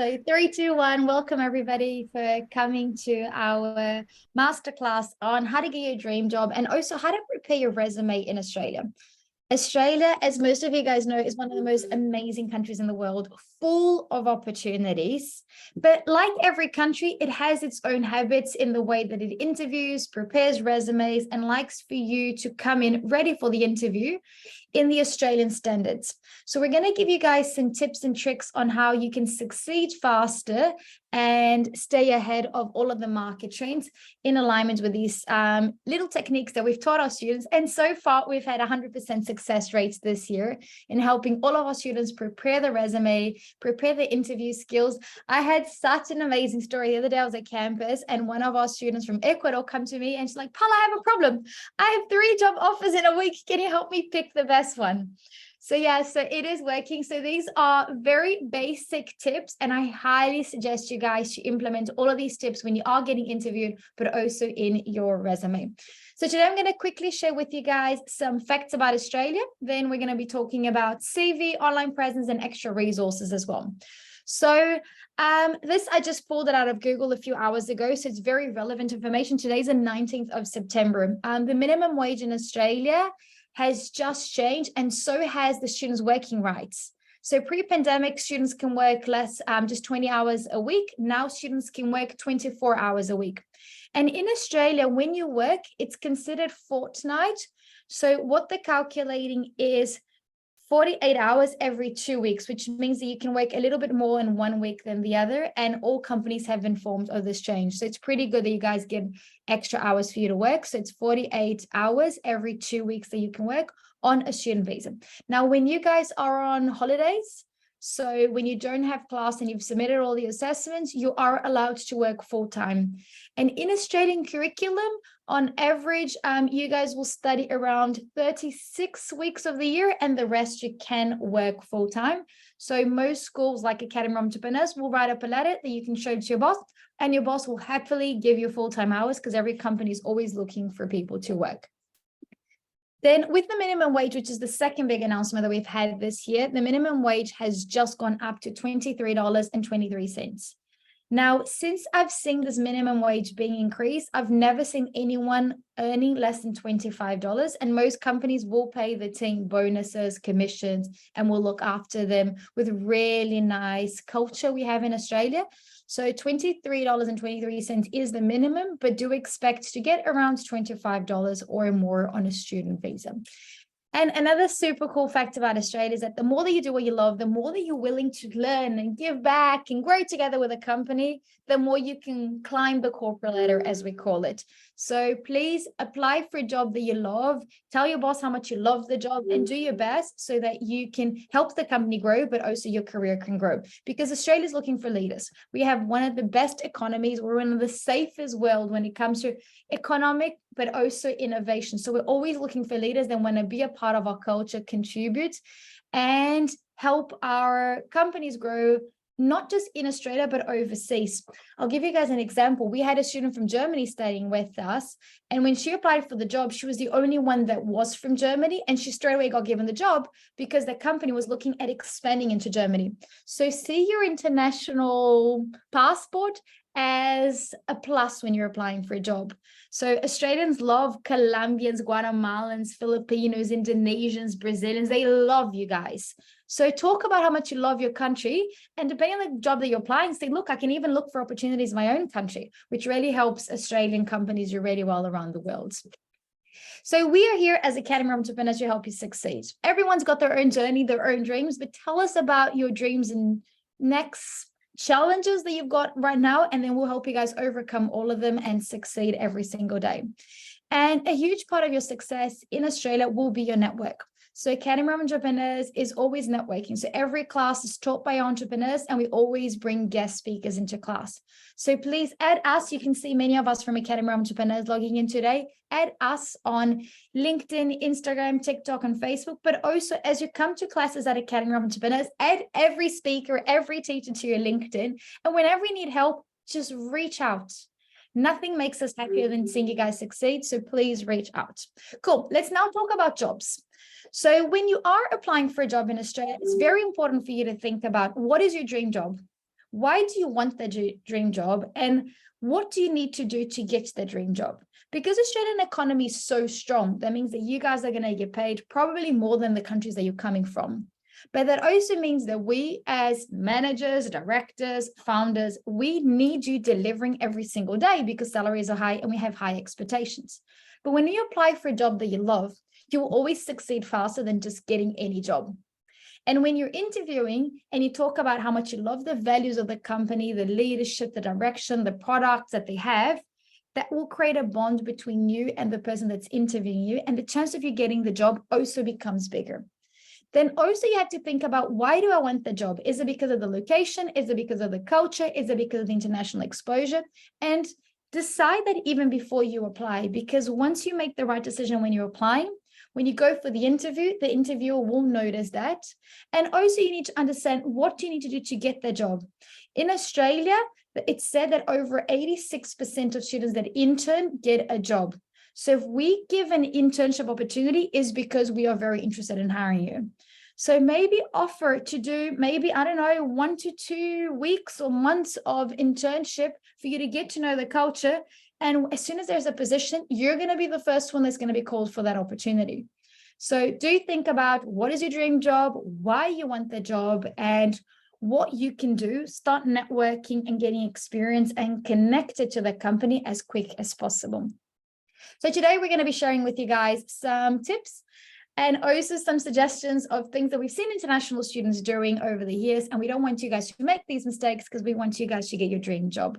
So 3, 2, 1, welcome everybody for coming to our masterclass on how to get your dream job and also how to prepare your resume in Australia. Australia, as most of you guys know, is one of the most amazing countries in the world, full of opportunities. But like every country, it has its own habits in the way that it interviews, prepares resumes, and likes for you to come in ready for the interview in the Australian standards. So we're going to give you guys some tips and tricks on how you can succeed faster and stay ahead of all of the market trends in alignment with these little techniques that we've taught our students. And so far, we've had 100% success rates this year in helping all of our students prepare the resume, prepare the interview skills. I had such an amazing story. The other day I was at campus and one of our students from Ecuador come to me and she's like, Paula, I have a problem. I have 3 job offers in a week. Can you help me pick the best one? So it is working. So these are very basic tips, and I highly suggest you guys to implement all of these tips when you are getting interviewed, but also in your resume. So today I'm going to quickly share with you guys some facts about Australia. Then we're going to be talking about CV, online presence, and extra resources as well. So this, I just pulled it out of Google a few hours ago. So it's very relevant information. Today's the 19th of September. The minimum wage in Australia has just changed, and so has the students' working rights. So pre-pandemic, students can work less, just 20 hours a week. Now students can work 24 hours a week. And in Australia, when you work, it's considered fortnight. So what they're calculating is 48 hours every 2 weeks, which means that you can work a little bit more in 1 week than the other. And all companies have informed of this change. So it's pretty good that you guys get extra hours for you to work. So it's 48 hours every 2 weeks that you can work on a student visa. Now, when you guys are on holidays, so when you don't have class and you've submitted all the assessments, you are allowed to work full time. And in Australian curriculum, on average, you guys will study around 36 weeks of the year, and the rest you can work full time. So most schools like Academy of Entrepreneurs will write up a letter that you can show to your boss, and your boss will happily give you full-time hours because every company is always looking for people to work. Then with the minimum wage, which is the second big announcement that we've had this year, the minimum wage has just gone up to $23.23. Now, since I've seen this minimum wage being increased, I've never seen anyone earning less than $25, and most companies will pay the team bonuses, commissions, and will look after them with really nice culture we have in Australia. So $23.23 is the minimum, but do expect to get around $25 or more on a student visa. And another super cool fact about Australia is that the more that you do what you love, the more that you're willing to learn and give back and grow together with a company, the more you can climb the corporate ladder, as we call it. So please apply for a job that you love. Tell your boss how much you love the job and do your best so that you can help the company grow, but also your career can grow. Because Australia is looking for leaders. We have one of the best economies. We're one of the safest world when it comes to economic, but also innovation. So we're always looking for leaders that want to be a part of our culture, contribute, and help our companies grow, not just in Australia, but overseas. I'll give you guys an example. We had a student from Germany studying with us, and when she applied for the job, she was the only one that was from Germany, and she straight away got given the job because the company was looking at expanding into Germany. So see your international passport as a plus when you're applying for a job. So Australians love Colombians, Guatemalans, Filipinos, Indonesians, Brazilians. They love you guys. So talk about how much you love your country, and depending on the job that you're applying, say, look, I can even look for opportunities in my own country, which really helps Australian companies do really well around the world. So we are here as Academy of Entrepreneurs to help you succeed. Everyone's got their own journey, their own dreams, but tell us about your dreams and next challenges that you've got right now, and then we'll help you guys overcome all of them and succeed every single day. And a huge part of your success in Australia will be your network. So Academy of Entrepreneurs is always networking. So every class is taught by entrepreneurs, and we always bring guest speakers into class. So please add us. You can see many of us from Academy of Entrepreneurs logging in today. Add us on LinkedIn, Instagram, TikTok, and Facebook. But also, as you come to classes at Academy of Entrepreneurs, add every speaker, every teacher to your LinkedIn. And whenever you need help, just reach out. Nothing makes us happier than seeing you guys succeed. So please reach out. Cool. Let's now talk about jobs. So when you are applying for a job in Australia, it's very important for you to think about, what is your dream job? Why do you want the dream job? And what do you need to do to get the dream job? Because Australian economy is so strong, that means that you guys are going to get paid probably more than the countries that you're coming from. But that also means that we as managers, directors, founders, we need you delivering every single day because salaries are high and we have high expectations. But when you apply for a job that you love, you will always succeed faster than just getting any job. And when you're interviewing and you talk about how much you love the values of the company, the leadership, the direction, the products that they have, that will create a bond between you and the person that's interviewing you. And the chance of you getting the job also becomes bigger. Then also you have to think about, why do I want the job? Is it because of the location? Is it because of the culture? Is it because of the international exposure? And decide that even before you apply, because once you make the right decision when you're applying, when you go for the interviewer will notice that. And also you need to understand, what do you need to do to get the job? In Australia, it's said that over 86% of students that intern get a job. So if we give an internship opportunity, is because we are very interested in hiring you. So maybe offer to do maybe, I don't know, 1 to 2 weeks or months of internship for you to get to know the culture. And as soon as there's a position, you're going to be the first one that's going to be called for that opportunity. So do think about, what is your dream job, why you want the job, and what you can do. Start networking and getting experience and connect it to the company as quick as possible. So today we're going to be sharing with you guys some tips and also some suggestions of things that we've seen international students doing over the years. And we don't want you guys to make these mistakes because we want you guys to get your dream job.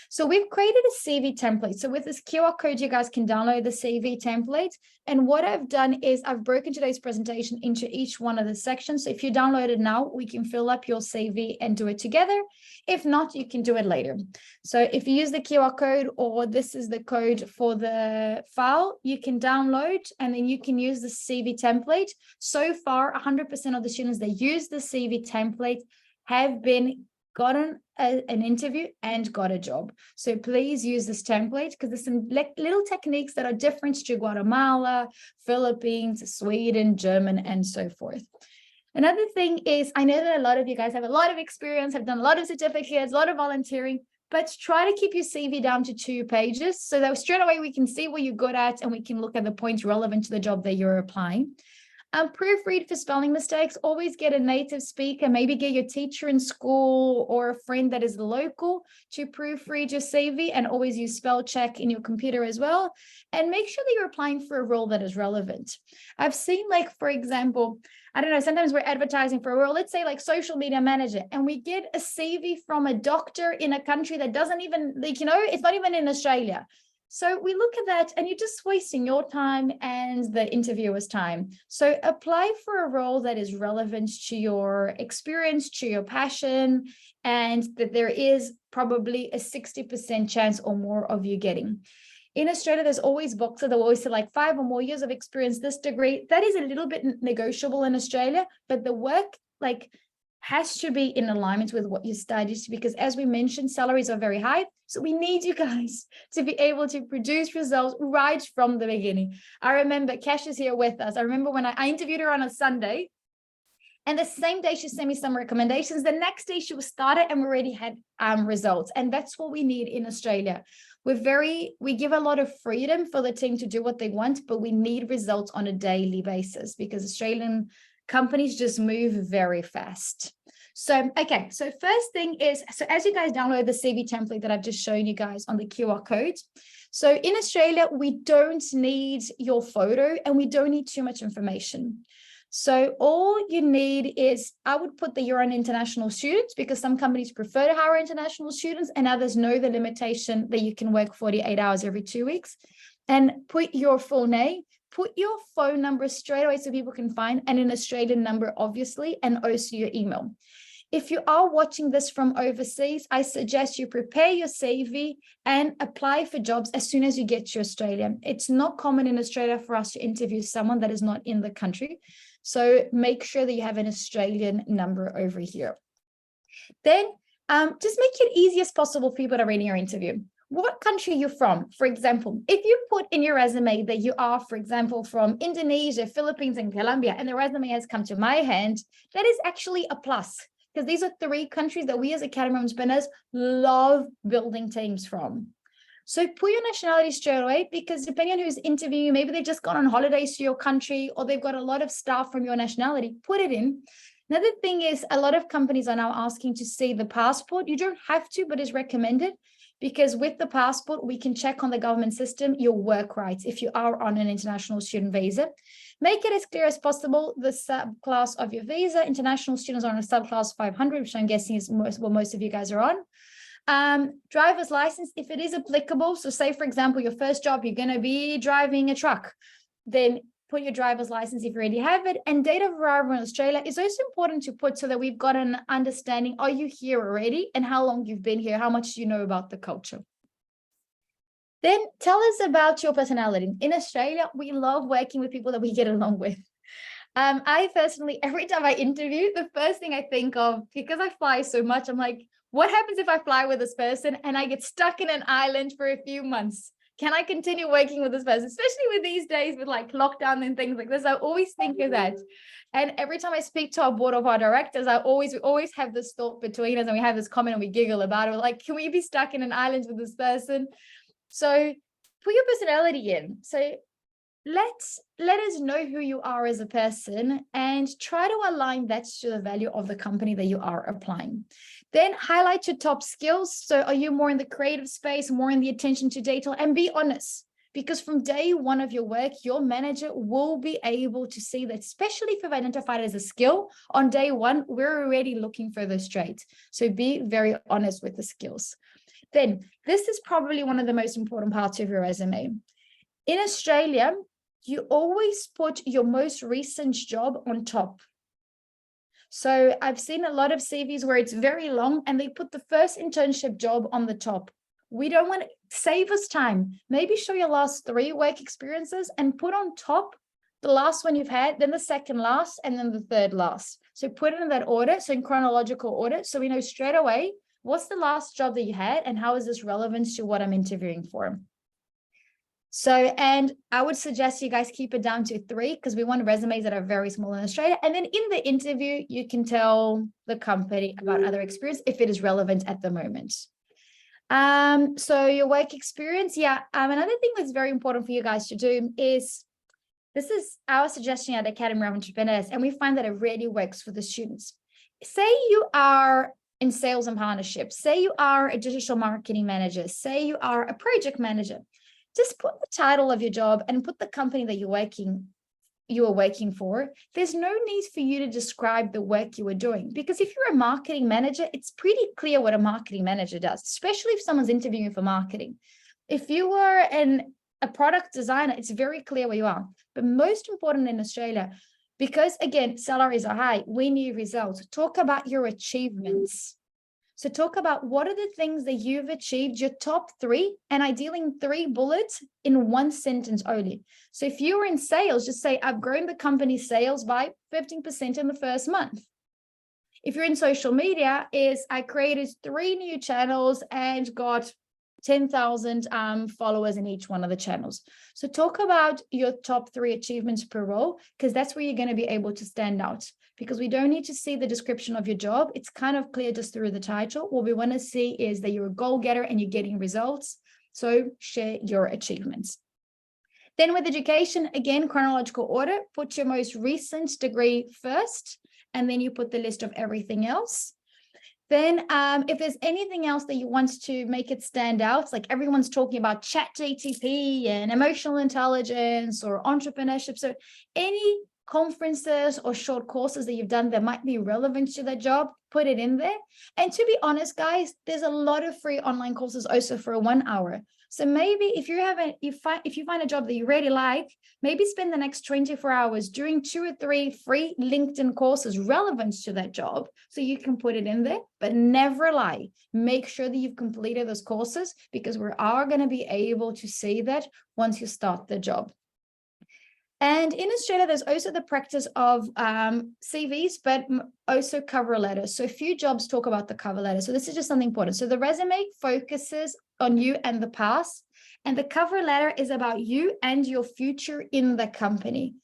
So we've created a CV template. So with this QR code, you guys can download the CV template. And what I've done is I've broken today's presentation into each one of the sections. So if you download it now, we can fill up your CV and do it together. If not, you can do it later. So if you use the QR code, or this is the code for the file, you can download and then you can use the CV template. So far, 100% of the students that use the CV template have gotten an interview and got a job. So please use this template, because there's some little techniques that are different to Guatemala, Philippines, Sweden, German, and so forth. Another thing is, I know that a lot of you guys have a lot of experience, have done a lot of certificates, a lot of volunteering, but try to keep your CV down to 2 pages so that straight away we can see what you're good at and we can look at the points relevant to the job that you're applying. Proofread for spelling mistakes. Always get a native speaker, maybe get your teacher in school or a friend that is local to proofread your CV, and always use spell check in your computer as well. And make sure that you're applying for a role that is relevant. I've seen, like, for example, I don't know, sometimes we're advertising for a role, let's say like social media manager, and we get a CV from a doctor in a country that doesn't even, like, it's not even in Australia. So we look at that and you're just wasting your time and the interviewer's time. So apply for a role that is relevant to your experience, to your passion, and that there is probably a 60% chance or more of you getting. In Australia, there's always boxes that will always say like 5 or more years of experience, this degree. That is a little bit negotiable in Australia, but the work has to be in alignment with what you studied, because as we mentioned, salaries are very high. So we need you guys to be able to produce results right from the beginning. I remember Cash is here with us. I remember when I interviewed her on a Sunday, and the same day she sent me some recommendations. The next day she was started and we already had results. And that's what we need in Australia. We give a lot of freedom for the team to do what they want, but we need results on a daily basis because Australian companies just move very fast. So, okay, so first thing is, so as you guys download the CV template that I've just shown you guys on the QR code, so in Australia, we don't need your photo and we don't need too much information. So all you need is, I would put that you're an international student, because some companies prefer to hire international students and others know the limitation that you can work 48 hours every 2 weeks. And put your full name, put your phone number straight away so people can find, and an Australian number, obviously, and also your email. If you are watching this from overseas, I suggest you prepare your CV and apply for jobs as soon as you get to Australia. It's not common in Australia for us to interview someone that is not in the country. So make sure that you have an Australian number over here. Then just make it easy as possible for people to read your interview. What country you're from. For example, if you put in your resume that you are, for example, from Indonesia, Philippines, and Colombia, and the resume has come to my hand, that is actually a plus, because these are 3 countries that we as Academy of Entrepreneurs love building teams from. So put your nationality straight away, because depending on who's interviewing you, maybe they've just gone on holidays to your country, or they've got a lot of staff from your nationality. Put it in. Another thing is, a lot of companies are now asking to see the passport. You don't have to, but it's recommended, because with the passport, we can check on the government system your work rights if you are on an international student visa. Make it as clear as possible the subclass of your visa. International students are on a subclass 500, which I'm guessing is what most of you guys are on. Driver's license, if it is applicable. So say, for example, your first job, you're going to be driving a truck, then put your driver's license if you already have it. And date of arrival in Australia is also important to put, so that we've got an understanding, are you here already, and how long you've been here, how much do you know about the culture. Then tell us about your personality. In Australia, we love working with people that we get along with. I personally, every time I interview, the first thing I think of, because I fly so much, I'm like, what happens if I fly with this person and I get stuck in an island for a few months? Can I continue working with this person? Especially with these days with like lockdown and things like this, I always think of that. And every time I speak to our board of our directors, we always have this thought between us, and we have this comment and we giggle about it. We're like, can we be stuck in an island with this person? So put your personality in. So let us know who you are as a person, and try to align that to the value of the company that you are applying. Then highlight your top skills. So are you more in the creative space, more in the attention to detail? And be honest, because from day one of your work, your manager will be able to see that, especially if you've identified it as a skill. On day one, we're already looking for those traits. So be very honest with the skills. Then this is probably one of the most important parts of your resume. In Australia, you always put your most recent job on top. So I've seen a lot of CVs where it's very long and they put the first internship job on the top. We don't want to save us time. Maybe show your last 3 work experiences and put on top the last one you've had, then the second last, and then the third last. So put it in that order, so in chronological order, so we know straight away what's the last job that you had and how is this relevant to what I'm interviewing for. So, and I would suggest you guys keep it down to 3, because we want resumes that are very small in Australia. And then in the interview, you can tell the company about other experience if it is relevant at the moment. So your work experience. Yeah. Another thing that's very important for you guys to do is, this is our suggestion at Academy of Entrepreneurs, and we find that it really works for the students. Say you are in sales and partnerships, say you are a digital marketing manager, say you are a project manager. Just put the title of your job and put the company that you are working for. There's no need for you to describe the work you are doing, because if you're a marketing manager, it's pretty clear what a marketing manager does, especially if someone's interviewing you for marketing. If you were a product designer, it's very clear where you are. But most important in Australia, because again, salaries are high, we need results. Talk about your achievements. So talk about what are the things that you've achieved, your top 3, and ideally in 3 bullets in 1 sentence only. So if you were in sales, just say, I've grown the company's sales by 15% in the first month. If you're in social media, is I created 3 new channels and got 10,000 followers in each one of the channels. So talk about your top 3 achievements per role, because that's where you're going to be able to stand out. Because we don't need to see the description of your job. It's kind of clear just through the title. What we want to see is that you're a goal getter and you're getting results. So share your achievements. Then with education, again, chronological order, put your most recent degree first, and then you put the list of everything else. Then if there's anything else that you want to make it stand out, like everyone's talking about ChatGPT and emotional intelligence or entrepreneurship. So any conferences or short courses that you've done that might be relevant to that job, put it in there. And to be honest, guys, there's a lot of free online courses also for 1 hour. So maybe if you find a job that you really like, maybe spend the next 24 hours doing 2 or 3 free LinkedIn courses relevant to that job, so you can put it in there. But never lie. Make sure that you've completed those courses, because we are going to be able to see that once you start the job. And in Australia, there's also the practice of CVs, but also cover letters. So a few jobs talk about the cover letter. So this is just something important. So the resume focuses on you and the past, and the cover letter is about you and your future in the company.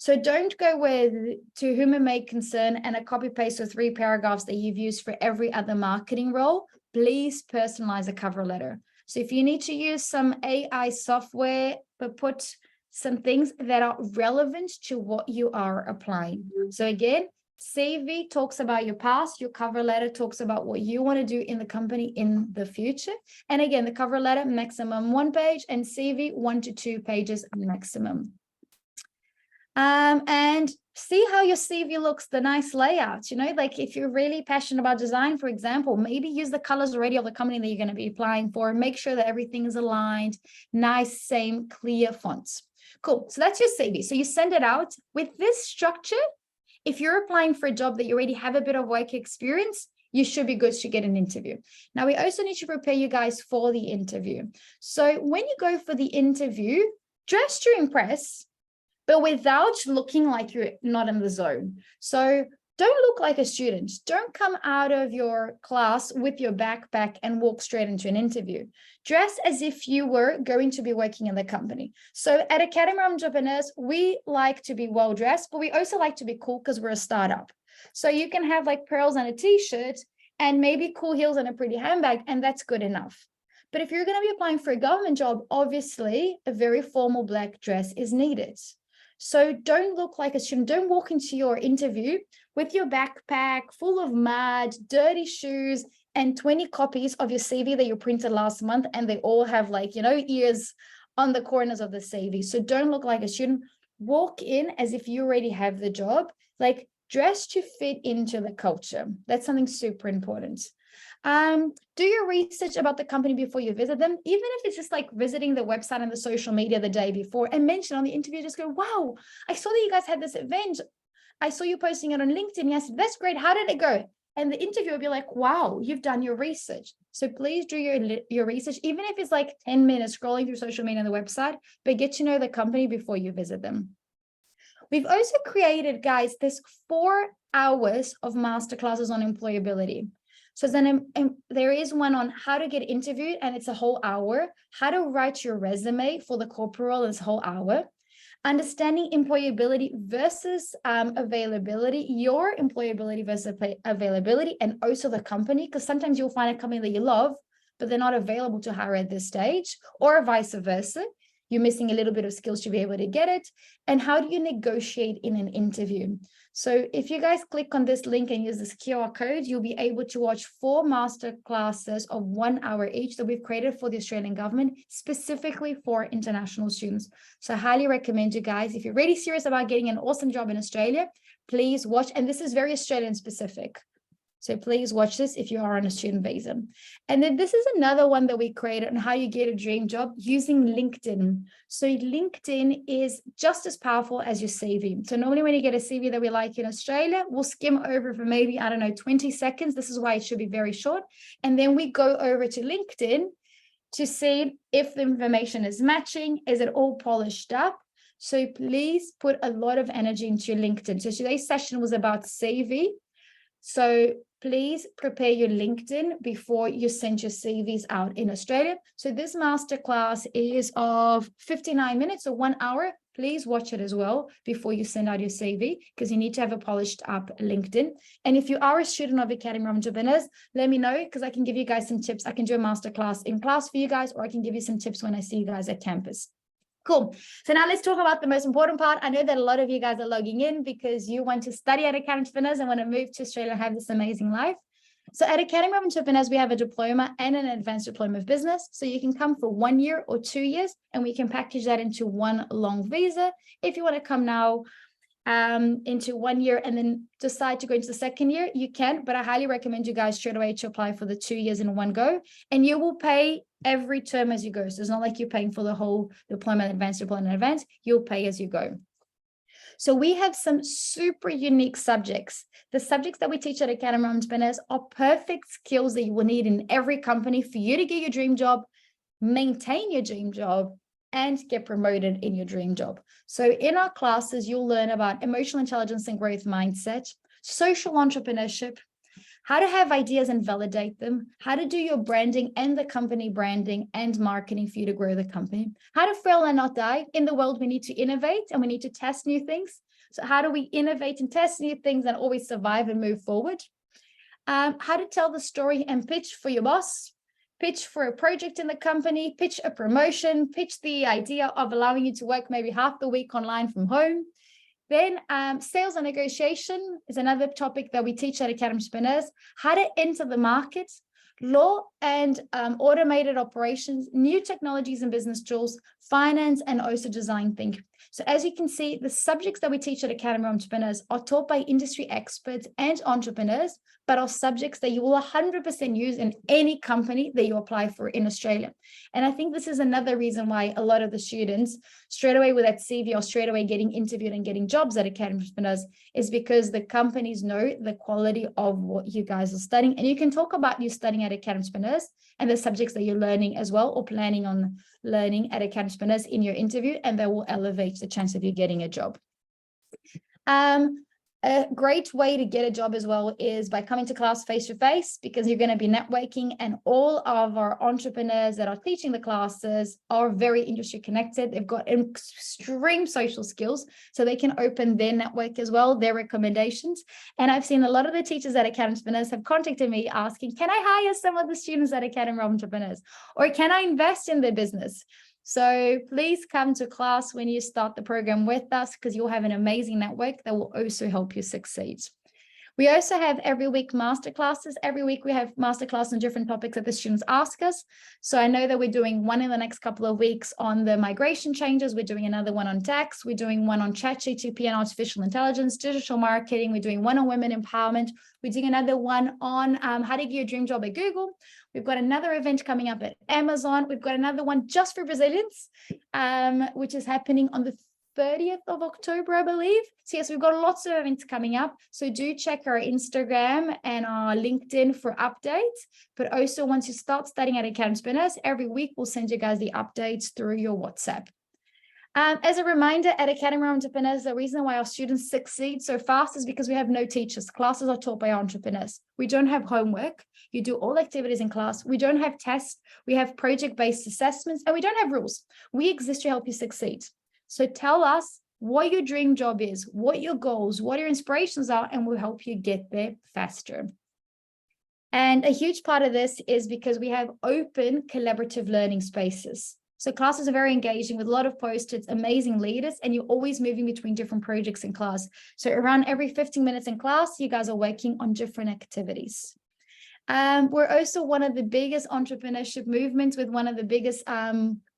So don't go with to whom it may concern and a copy paste of 3 paragraphs that you've used for every other marketing role. Please personalize a cover letter. So if you need to use some AI software, but put some things that are relevant to what you are applying. So again, CV talks about your past, your cover letter talks about what you want to do in the company in the future. And again, the cover letter, maximum 1 page, and CV 1 to 2 pages maximum. And see how your CV looks, the nice layout, like if you're really passionate about design, for example, maybe use the colors already of the company that you're going to be applying for. Make sure that everything is aligned, nice, same, clear fonts. Cool. So that's your CV. So you send it out with this structure. If you're applying for a job that you already have a bit of work experience, you should be good to get an interview. Now, we also need to prepare you guys for the interview. So when you go for the interview, dress to impress, but without looking like you're not in the zone. So don't look like a student. Don't come out of your class with your backpack and walk straight into an interview. Dress as if you were going to be working in the company. So at Academy of Entrepreneurs, we like to be well-dressed, but we also like to be cool because we're a startup. So you can have like pearls and a t-shirt and maybe cool heels and a pretty handbag, and that's good enough. But if you're going to be applying for a government job, obviously a very formal black dress is needed. So don't look like a student. Don't walk into your interview with your backpack full of mud, dirty shoes, and 20 copies of your CV that you printed last month, and they all have like, ears on the corners of the CV. So don't look like a student. Walk in as if you already have the job, like dress to fit into the culture. That's something super important. Do your research about the company before you visit them, even if it's just like visiting the website and the social media the day before, and mention on the interview, just go, wow, I saw that you guys had this event. I saw you posting it on LinkedIn. Yes, that's great. How did it go? And the interviewer will be like, wow, you've done your research. So please do your research, even if it's like 10 minutes scrolling through social media and the website, but get to know the company before you visit them. We've also created, guys, this 4 hours of masterclasses on employability. So then there is one on how to get interviewed, and it's a whole hour. How to write your resume for the corporate role is a whole hour. Understanding employability versus availability, your employability versus availability, and also the company, because sometimes you'll find a company that you love, but they're not available to hire at this stage, or vice versa. You're missing a little bit of skills to be able to get it. And how do you negotiate in an interview? So if you guys click on this link and use this QR code, you'll be able to watch 4 master classes of 1 hour each that we've created for the Australian government, specifically for international students. So I highly recommend you guys, if you're really serious about getting an awesome job in Australia, please watch. And this is very Australian specific. So please watch this if you are on a student visa. And then this is another one that we created on how you get a dream job using LinkedIn. So LinkedIn is just as powerful as your CV. So normally when you get a CV that we like in Australia, we'll skim over for maybe, 20 seconds. This is why it should be very short. And then we go over to LinkedIn to see if the information is matching. Is it all polished up? So please put a lot of energy into your LinkedIn. So today's session was about CV. So please prepare your LinkedIn before you send your CVs out in Australia. So this masterclass is of 59 minutes or 1 hour. Please watch it as well before you send out your CV, because you need to have a polished up LinkedIn. And if you are a student of Academy of Entrepreneurs, let me know, because I can give you guys some tips. I can do a masterclass in class for you guys, or I can give you some tips when I see you guys at campus. Cool. So now let's talk about the most important part. I know that a lot of you guys are logging in because you want to study at Academy of Entrepreneurs and want to move to Australia and have this amazing life. So at Academy of Entrepreneurs, we have a diploma and an advanced diploma of business. So you can come for 1 year or 2 years, and we can package that into one long visa. If you want to come now into 1 year and then decide to go into the second year, you can, but I highly recommend you guys straight away to apply for the 2 years in one go, and you will pay every term as you go. So it's not like you're paying for the whole diploma, advanced diploma, and advanced. You'll pay as you go. So we have some super unique subjects. The subjects that we teach at Academy of Entrepreneurs are perfect skills that you will need in every company for you to get your dream job, maintain your dream job, and get promoted in your dream job. So in our classes, you'll learn about emotional intelligence and growth mindset, social entrepreneurship, how to have ideas and validate them, how to do your branding and the company branding and marketing for you to grow the company, how to fail and not die. In the world, we need to innovate and we need to test new things. So how do we innovate and test new things and always survive and move forward? How to tell the story and pitch for your boss, pitch for a project in the company, pitch a promotion, pitch the idea of allowing you to work maybe half the week online from home. Then sales and negotiation is another topic that we teach at Academy Entrepreneurs, how to enter the market, law and automated operations, new technologies and business tools, finance, and also design thinking. So as you can see, the subjects that we teach at Academy Entrepreneurs are taught by industry experts and entrepreneurs, but are subjects that you will 100% use in any company that you apply for in Australia. And I think this is another reason why a lot of the students straight away with that CV or straight away getting interviewed and getting jobs at Academy Entrepreneurs is because the companies know the quality of what you guys are studying. And you can talk about you studying at Academy Entrepreneurs and the subjects that you're learning as well, or planning on learning at Academy Entrepreneurs in your interview, and that will elevate the chance of you getting a job. A great way to get a job as well is by coming to class face-to-face, because you're going to be networking, and all of our entrepreneurs that are teaching the classes are very industry connected. They've got extreme social skills, so they can open their network as well, their recommendations. And I've seen a lot of the teachers at Academy Entrepreneurs have contacted me asking, can I hire some of the students at Academy Entrepreneurs? Or can I invest in their business? So please come to class when you start the program with us, because you'll have an amazing network that will also help you succeed. We also have every week masterclasses. Every week we have masterclass on different topics that the students ask us. So I know that we're doing one in the next couple of weeks on the migration changes. We're doing another one on tax. We're doing one on ChatGPT and artificial intelligence, digital marketing. We're doing one on women empowerment. We're doing another one on how to get your dream job at Google. We've got another event coming up at Amazon. We've got another one just for Brazilians, which is happening on the 30th of October, I believe. So yes, we've got lots of events coming up. So do check our Instagram and our LinkedIn for updates. But also once you start studying at Academy Entrepreneurs, every week we'll send you guys the updates through your WhatsApp. As a reminder, at Academy Entrepreneurs, the reason why our students succeed so fast is because we have no teachers. Classes are taught by entrepreneurs. We don't have homework. You do all activities in class. We don't have tests. We have project-based assessments, and we don't have rules. We exist to help you succeed. So tell us what your dream job is, what your goals, what your inspirations are, and we'll help you get there faster. And a huge part of this is because we have open collaborative learning spaces. So classes are very engaging with a lot of post-its, amazing leaders, and you're always moving between different projects in class. So around every 15 minutes in class, you guys are working on different activities. We're also one of the biggest entrepreneurship movements with one of the biggest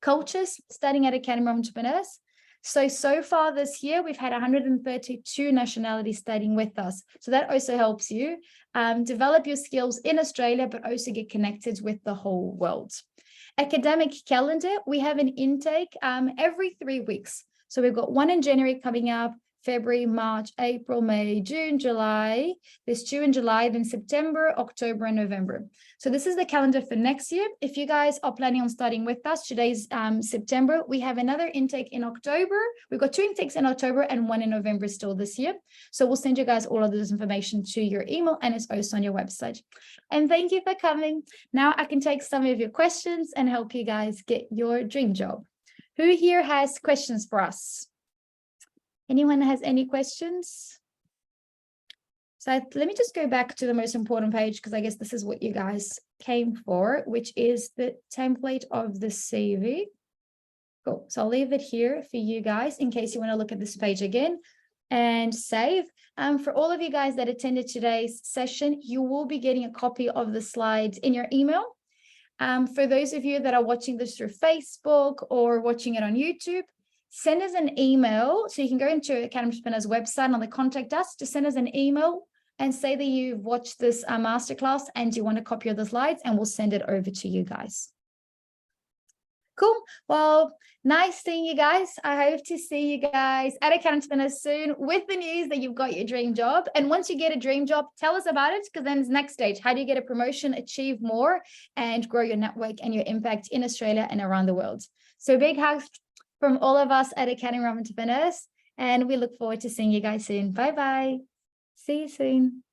cultures studying at Academy Entrepreneurs. So far this year, we've had 132 nationalities studying with us. So that also helps you develop your skills in Australia, but also get connected with the whole world. Academic calendar, we have an intake every 3 weeks. So we've got one in January coming up, February, March, April, May, June, July. There's 2 in July, then September, October, and November. So this is the calendar for next year. If you guys are planning on studying with us, today's September, we have another intake in October. We've got 2 intakes in October and 1 in November still this year. So we'll send you guys all of this information to your email, and it's also on your website. And thank you for coming. Now I can take some of your questions and help you guys get your dream job. Who here has questions for us? Anyone has any questions? So let me just go back to the most important page, because I guess this is what you guys came for, which is the template of the CV. Cool. So I'll leave it here for you guys in case you want to look at this page again and save. For all of you guys that attended today's session, you will be getting a copy of the slides in your email. For those of you that are watching this through Facebook or watching it on YouTube, send us an email. So you can go into Academy Entrepreneurs website on the contact us, just send us an email and say that you've watched this masterclass and you want a copy of the slides, and we'll send it over to you guys. Cool. Well, nice seeing you guys. I hope to see you guys at Academy Entrepreneurs soon with the news that you've got your dream job. And once you get a dream job, tell us about it, because then it's next stage. How do you get a promotion, achieve more, and grow your network and your impact in Australia and around the world? So big hugs from all of us at Academy Entrepreneurs, and we look forward to seeing you guys soon. Bye-bye. See you soon.